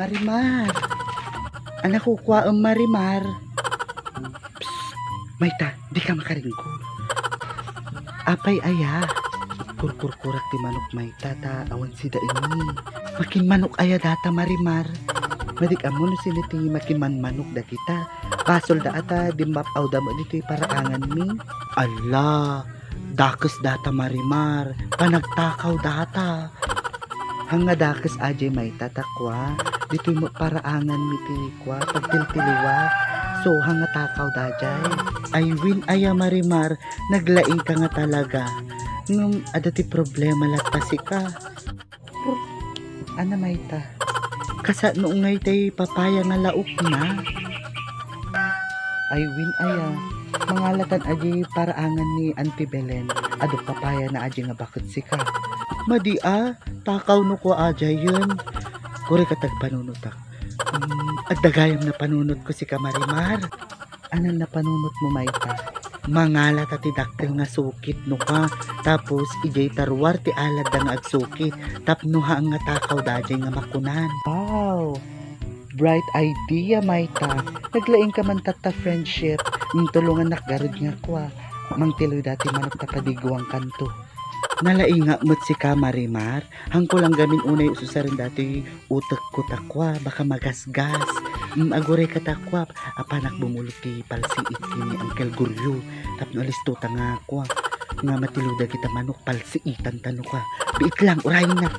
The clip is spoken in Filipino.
Marimar. Anak ko kwa ang Marimar. Psst, Mayta, di ka makaringko. Apay aya. Kurkurak ti manok Mayta ta awan si daini. Makin manok aya data Marimar. Madik amo no siniti makin manok da kita. Pasol da ata dimbap aw da mo dito paraangan mi. Allah, dakes data Marimar. Panagtakaw data. Hanga dakes aje Mayta takwa. Dito mo paraangan mi ti kwa pagtiltiliwa. So hanga takaw dajay. Ay win aya Marimar, naglaing ka nga talaga. Ngum adati problema latasi ka. Ana Mayta. Kasa noong ngay tay papaya nga laok na. Ay win aya. Mangalatan aji paraangan ni Auntie Belen. Ado papaya na aji nga bakit sika. Madi takaw no ko aja yun. Kuri katag panunutak. At dagayam na panunot ko si Marimar. Anong na panunot mo Mayta? Mangalat at daktil nga sukit no ka. Tapos ijay tarwar ti alad da nga agsukit. Tapno ang nga takaw dajay nga makunan. Wow! Bright idea Mayta. Naglaing ka man tata friendship. Tulungan nakgarod nga kwa. Mangtiloy dati manok tapadigwang kanto. Nalainga mo't si Marimar. Hangko lang gamin unay ususarin dati utak ko takwa. Baka magasgas. Agure ka takwa. Apanak bumulot ti palsiit ni Uncle Guryo. Tapno alisto ta nga kwa. Nga matiluda kita manok palsiitan tano ka. Biit lang, urayin na.